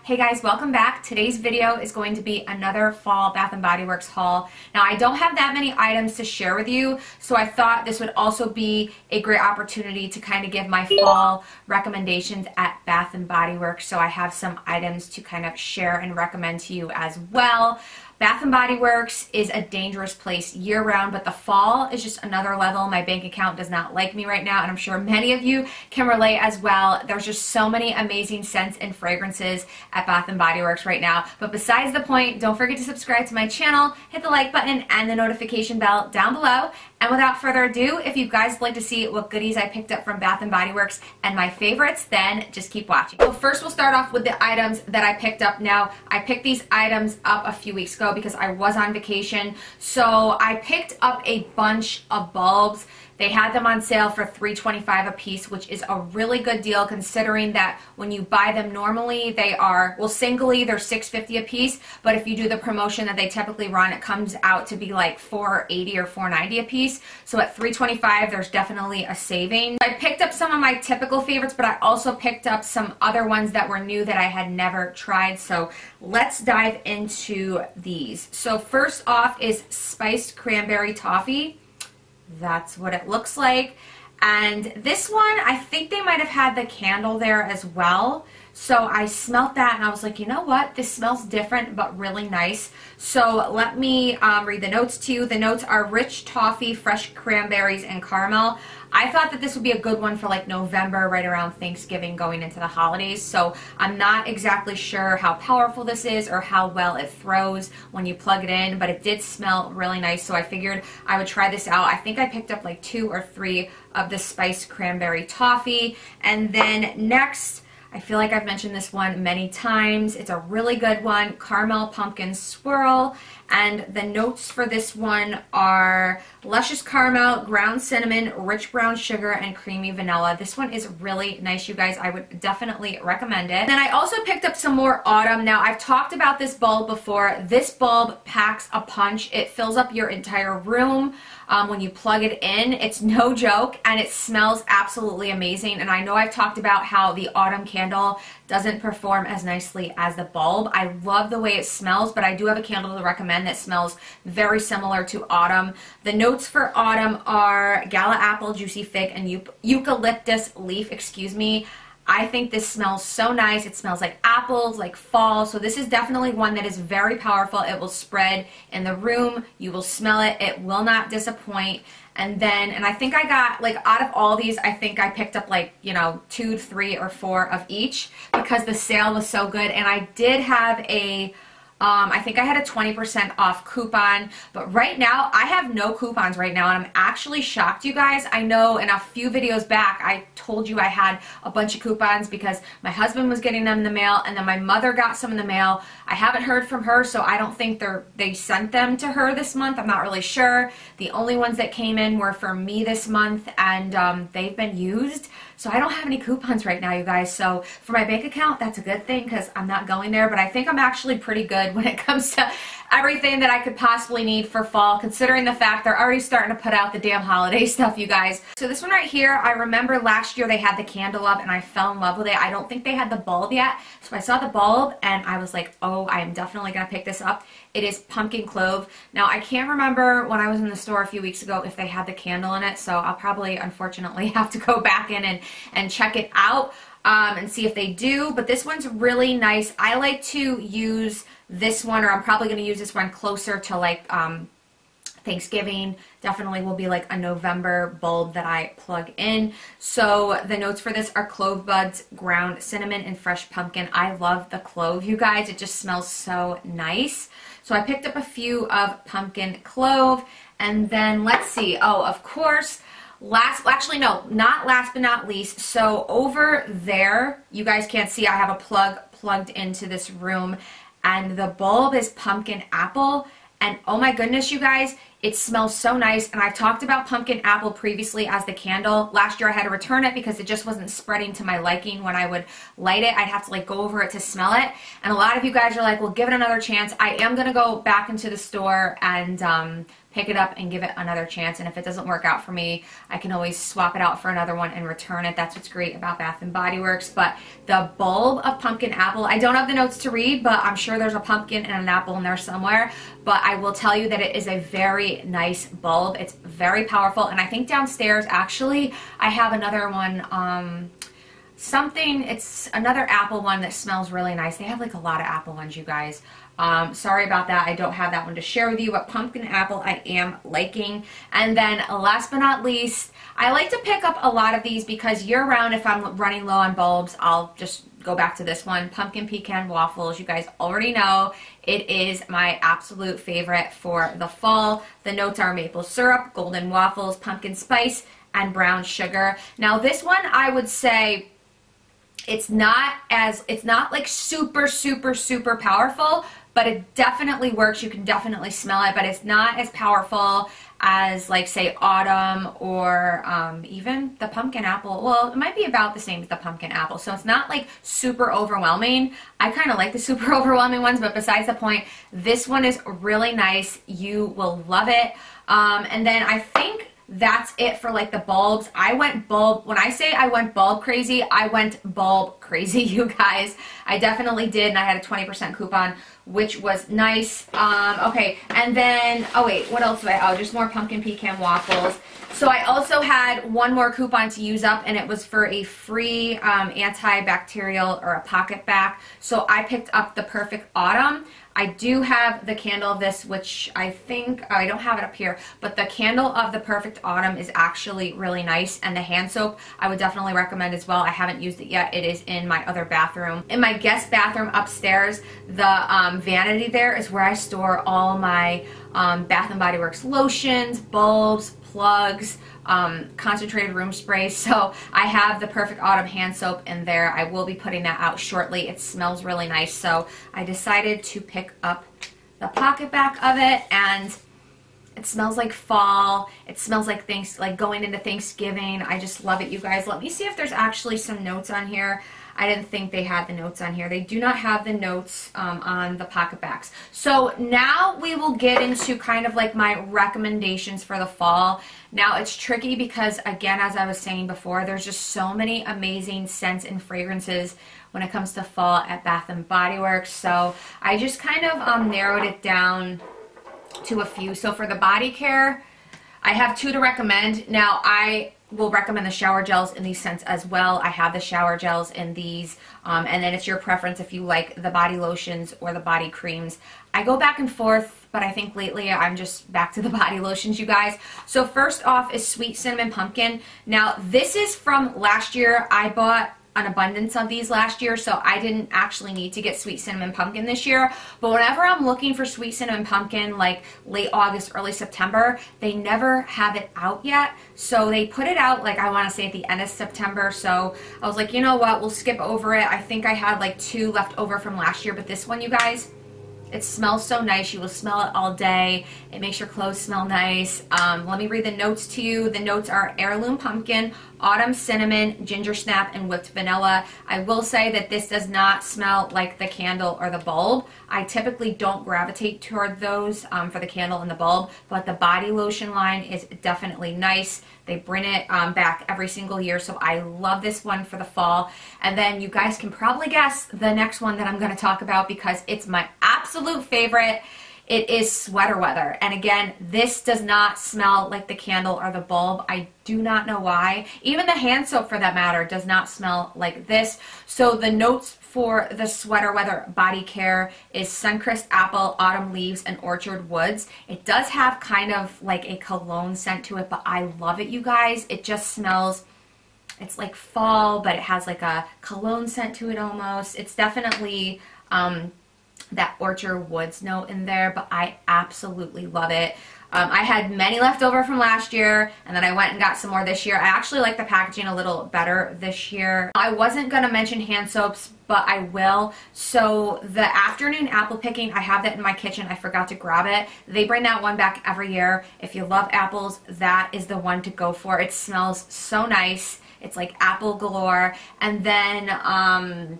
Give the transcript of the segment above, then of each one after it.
Hey guys, welcome back. Today's video is going to be another fall Bath & Body Works haul. Now I don't have that many items to share with you, so I thought this would also be a great opportunity to kind of give my fall recommendations at Bath & Body Works. So I have some items to kind of share and recommend to you as well. Bath & Body Works is a dangerous place year-round, but the fall is just another level. My bank account does not like me right now, and I'm sure many of you can relate as well. There's just so many amazing scents and fragrances at Bath & Body Works right now. But besides the point, don't forget to subscribe to my channel, hit the like button and the notification bell down below. And without further ado, if you guys would like to see what goodies I picked up from Bath & Body Works and my favorites, then just keep watching. So first we'll start off with the items that I picked up. Now, I picked these items up a few weeks ago because I was on vacation. So I picked up a bunch of bulbs. They had them on sale for $3.25 a piece, which is a really good deal considering that when you buy them normally, they are, well, singly, they're $6.50 a piece, but if you do the promotion that they typically run, it comes out to be like $4.80 or $4.90 a piece. So at $3.25, there's definitely a saving. I picked up some of my typical favorites, but I also picked up some other ones that were new that I had never tried. So let's dive into these. So first off is Spiced Cranberry Toffee. That's what it looks like. And this one, I think they might have had the candle there as well. So I smelled that and I was like, you know what? This smells different but really nice. So let me read the notes to you. The notes are rich toffee, fresh cranberries, and caramel. I thought that this would be a good one for like November, right around Thanksgiving, going into the holidays. So I'm not exactly sure how powerful this is or how well it throws when you plug it in, but it did smell really nice. So I figured I would try this out. I think I picked up like 2 or 3 of the Spiced Cranberry Toffee. And then next, I feel like I've mentioned this one many times. It's a really good one, Caramel Pumpkin Swirl. And the notes for this one are luscious caramel, ground cinnamon, rich brown sugar, and creamy vanilla. This one is really nice, you guys. I would definitely recommend it. And then I also picked up some more autumn. Now, I've talked about this bulb before. This bulb packs a punch. It fills up your entire room when you plug it in. It's no joke, and it smells absolutely amazing. And I know I've talked about how the autumn candle doesn't perform as nicely as the bulb. I love the way it smells, but I do have a candle to recommend that smells very similar to autumn. The notes for autumn are gala apple, juicy fig, and eucalyptus leaf, excuse me. I think this smells so nice. It smells like apples, like fall. So this is definitely one that is very powerful. It will spread in the room. You will smell it. It will not disappoint. And I think I got, like, out of all these, I think I picked up like, you know, 2, 3, or 4 of each because the sale was so good. And I did have a I think I had a 20% off coupon, but right now I have no coupons right now, and I'm actually shocked, you guys. I know in a few videos back I told you I had a bunch of coupons because my husband was getting them in the mail, and then my mother got some in the mail. I haven't heard from her, so I don't think they sent them to her this month. I'm not really sure. The only ones that came in were for me this month, and they've been used. So I don't have any coupons right now, you guys. So for my bank account, that's a good thing because I'm not going there. But I think I'm actually pretty good when it comes to everything that I could possibly need for fall, considering the fact they're already starting to put out the damn holiday stuff, you guys. So this one right here, I remember last year they had the candle up and I fell in love with it. I don't think they had the bulb yet. So I saw the bulb and I was like, oh, I am definitely going to pick this up. It is Pumpkin Clove. Now, I can't remember when I was in the store a few weeks ago if they had the candle in it, so I'll probably, unfortunately, have to go back in and check it out and see if they do. But this one's really nice. I like to use this one, or I'm probably going to use this one closer to like Thanksgiving. Definitely will be like a November bulb that I plug in. So the notes for this are clove buds, ground cinnamon, and fresh pumpkin. I love the clove, you guys. It just smells so nice. So I picked up a few of pumpkin clove, and then let's see. Oh, of course, actually no, not last but not least. So over there, you guys can't see, I have a plug plugged into this room, and the bulb is pumpkin apple. And oh my goodness, you guys, it smells so nice. And I've talked about pumpkin apple previously as the candle. Last year I had to return it because it just wasn't spreading to my liking. When I would light it, I'd have to like go over it to smell it. And a lot of you guys are like, well, give it another chance. I am going to go back into the store and pick it up and give it another chance. And if it doesn't work out for me, I can always swap it out for another one and return it. That's what's great about Bath & Body Works. But the bulb of pumpkin apple, I don't have the notes to read, but I'm sure there's a pumpkin and an apple in there somewhere. But I will tell you that it is a very nice bulb. It's very powerful. And I think downstairs, actually, I have another one, it's another apple one that smells really nice. They have like a lot of apple ones, you guys. Sorry about that. I don't have that one to share with you, but pumpkin apple I am liking. And then last but not least, I like to pick up a lot of these because year-round, if I'm running low on bulbs, I'll just go back to this one, Pumpkin Pecan Waffles. You guys already know it is my absolute favorite for the fall. The notes are maple syrup, golden waffles, pumpkin spice, and brown sugar. Now this one, I would say, it's not like super, super, super powerful, but it definitely works. You can definitely smell it, but it's not as powerful as, like, say, autumn or even the pumpkin apple. Well, it might be about the same as the pumpkin apple, so it's not like super overwhelming. I kind of like the super overwhelming ones, but besides the point, this one is really nice. You will love it. And then I think that's it for like the bulbs. I went bulb, when I say I went bulb crazy, I went bulb crazy, you guys. I definitely did, and I had a 20% coupon, which was nice. Okay, and then, oh wait, what else did I, oh, just more pumpkin pecan waffles. So I also had one more coupon to use up, and it was for a free antibacterial or a pocket back. So I picked up the Perfect Autumn. I do have the candle of this, which I think, oh, I don't have it up here, but the candle of the Perfect Autumn is actually really nice, and the hand soap I would definitely recommend as well. I haven't used it yet. It is in my other bathroom. In my guest bathroom upstairs, the vanity there is where I store all my Bath & Body Works lotions, bulbs, plugs, concentrated room spray. So I have the Perfect Autumn hand soap in there. I will be putting that out shortly. It smells really nice, so I decided to pick up the pocket back of it, and it smells like fall. It smells like like going into Thanksgiving. I just love it, you guys. Let me see if there's actually some notes on here. I didn't think they had the notes on here. They do not have the notes on the pocket backs. So now we will get into kind of like my recommendations for the fall. Now it's tricky because, again, as I was saying before, there's just so many amazing scents and fragrances when it comes to fall at Bath & Body Works. So I just kind of narrowed it down to a few. So for the body care, I have two to recommend. Now I will recommend the shower gels in these scents as well. I have the shower gels in these, and then it's your preference if you like the body lotions or the body creams. I go back and forth, but I think lately I'm just back to the body lotions, you guys. So first off is Sweet Cinnamon Pumpkin. Now this is from last year. I bought an abundance of these last year, so I didn't actually need to get Sweet Cinnamon Pumpkin this year. But whenever I'm looking for Sweet Cinnamon Pumpkin, like late August, early September, they never have it out yet. So they put it out, like, I want to say at the end of September. So I was like, you know what, we'll skip over it. I think I had like 2 left over from last year, but this one, you guys, it smells so nice. You will smell it all day. It makes your clothes smell nice. Let me read the notes to you. The notes are heirloom pumpkin, autumn cinnamon, ginger snap, and whipped vanilla. I will say that this does not smell like the candle or the bulb. I typically don't gravitate toward those for the candle and the bulb, but the body lotion line is definitely nice. They bring it back every single year, so I love this one for the fall. And then you guys can probably guess the next one that I'm going to talk about because it's my absolute favorite. It is Sweater Weather. And again, this does not smell like the candle or the bulb. I do not know why. Even the hand soap, for that matter, does not smell like this. So the notes for the Sweater Weather body care is Sunkissed Apple, Autumn Leaves, and Orchard Woods. It does have kind of like a cologne scent to it, but I love it, you guys. It just smells, it's like fall, but it has like a cologne scent to it almost. It's definitely that Orchard Woods note in there, but I absolutely love it. I had many left over from last year, and then I went and got some more this year. I actually like the packaging a little better this year. I wasn't going to mention hand soaps, but I will. So the afternoon apple picking, I have that in my kitchen. I forgot to grab it. They bring that one back every year. If you love apples, that is the one to go for. It smells so nice. It's like apple galore. And then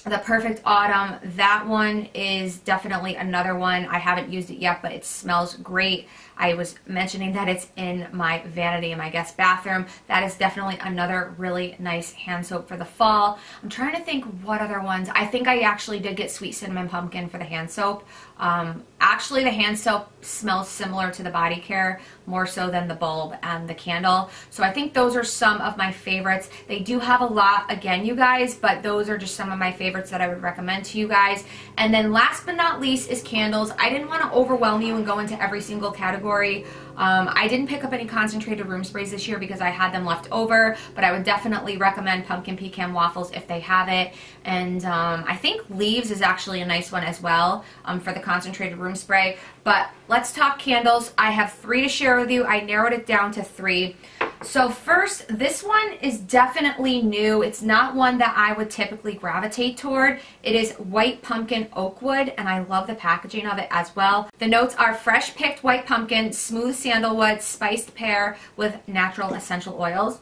The Perfect Autumn, that one is definitely another one. I haven't used it yet, but it smells great. I was mentioning that it's in my vanity in my guest bathroom. That is definitely another really nice hand soap for the fall. I'm trying to think what other ones. I think I actually did get Sweet Cinnamon Pumpkin for the hand soap. Actually, the hand soap smells similar to the body care, more so than the bulb and the candle. So I think those are some of my favorites. They do have a lot, again, you guys, but those are just some of my favorites that I would recommend to you guys. And then last but not least is candles. I didn't want to overwhelm you and go into every single category. I didn't pick up any concentrated room sprays this year because I had them left over, but I would definitely recommend Pumpkin Pecan Waffles if they have it. And I think Leaves is actually a nice one as well for the concentrated room spray. But let's talk candles. I have 3 to share with you. I narrowed it down to 3. So first, this one is definitely new. It's not one that I would typically gravitate toward. It is White Pumpkin Oakwood, and I love the packaging of it as well. The notes are fresh picked white pumpkin, smooth sandalwood, spiced pear with natural essential oils.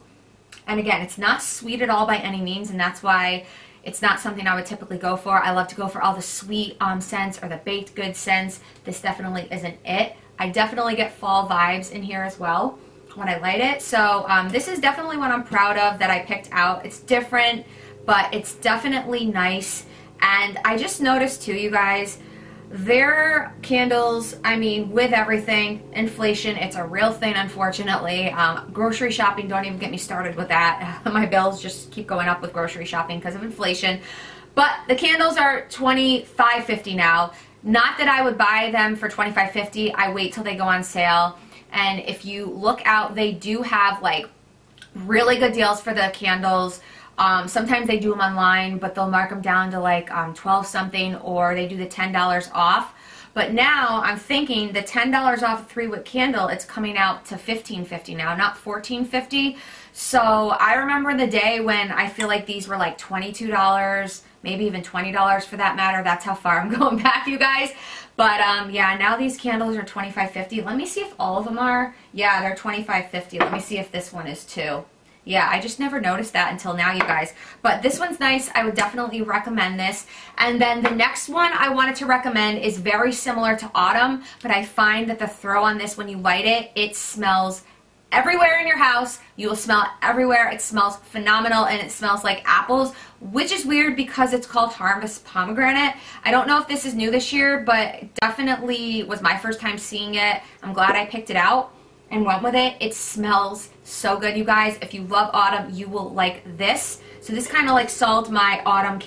And again, it's not sweet at all by any means, and that's why it's not something I would typically go for. I love to go for all the sweet scents or the baked goods scents. This definitely isn't it. I definitely get fall vibes in here as well when I light it. So this is definitely one I'm proud of that I picked out. It's different, but it's definitely nice. And I just noticed too, you guys, their candles, I mean, with everything, inflation, it's a real thing, unfortunately. Grocery shopping, don't even get me started with that. My bills just keep going up with grocery shopping because of inflation. But the candles are $25.50 now. Not that I would buy them for $25.50. I wait till they go on sale. And if you look out, they do have like really good deals for the candles. Sometimes they do them online, but they'll mark them down to like 12 something, or they do the $10 off. But now I'm thinking the $10 off a 3-wick candle, it's coming out to $15.50 now, not $14.50. So I remember the day when I feel like these were like $22, maybe even $20 for that matter. That's how far I'm going back, you guys. But yeah, now these candles are $25.50. Let me see if all of them are. Yeah, they're $25.50. Let me see if this one is too. Yeah, I just never noticed that until now, you guys. But this one's nice. I would definitely recommend this. And then the next one I wanted to recommend is very similar to Autumn, but I find that the throw on this, when you light it, it smells everywhere in your house. You will smell it everywhere. It smells phenomenal, and it smells like apples, which is weird because it's called Harvest Pomegranate. I don't know if this is new this year, but it definitely was my first time seeing it. I'm glad I picked it out and went with it. It smells so good, you guys. If you love autumn, you will like this. So this kind of like solved my autumn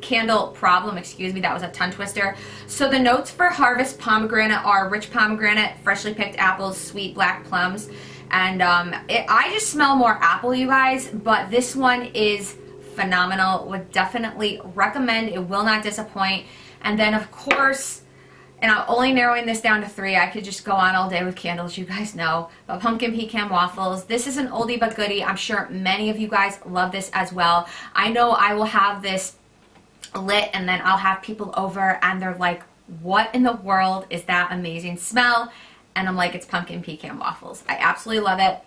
candle problem, excuse me, that was a tongue twister. So the notes for Harvest Pomegranate are rich pomegranate, freshly picked apples, sweet black plums, and I just smell more apple, you guys, but this one is phenomenal. Would definitely recommend. It will not disappoint. And then of course, and I'm only narrowing this down to 3. I could just go on all day with candles, you guys know. But Pumpkin Pecan Waffles. This is an oldie but goodie. I'm sure many of you guys love this as well. I know I will have this lit and then I'll have people over and they're like, what in the world is that amazing smell? And I'm like, it's Pumpkin Pecan Waffles. I absolutely love it.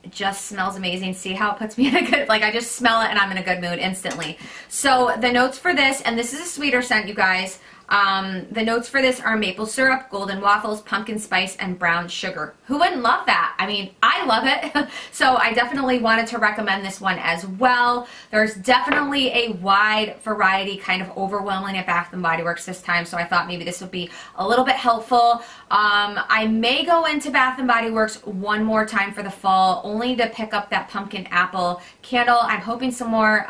It just smells amazing. See how it puts me in a good, like I just smell it and I'm in a good mood instantly. So the notes for this, and this is a sweeter scent, you guys. The notes for this are maple syrup, golden waffles, pumpkin spice, and brown sugar. Who wouldn't love that? I mean, I love it. So I definitely wanted to recommend this one as well. There's definitely a wide variety, kind of overwhelming at Bath & Body Works this time, so I thought maybe this would be a little bit helpful. I may go into Bath & Body Works one more time for the fall, only to pick up that pumpkin apple candle. I'm hoping some more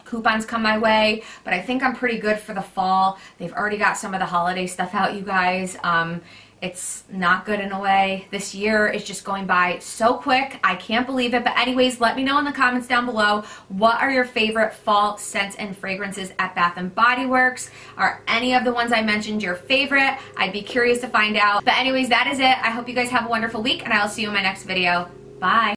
coupons come my way, but I think I'm pretty good for the fall. They've already got some of the holiday stuff out, you guys. It's not good in a way. This year is just going by so quick. I can't believe it. But anyways, let me know in the comments down below, what are your favorite fall scents and fragrances at Bath & Body Works? Are any of the ones I mentioned your favorite? I'd be curious to find out. But anyways, that is it. I hope you guys have a wonderful week, and I'll see you in my next video. Bye.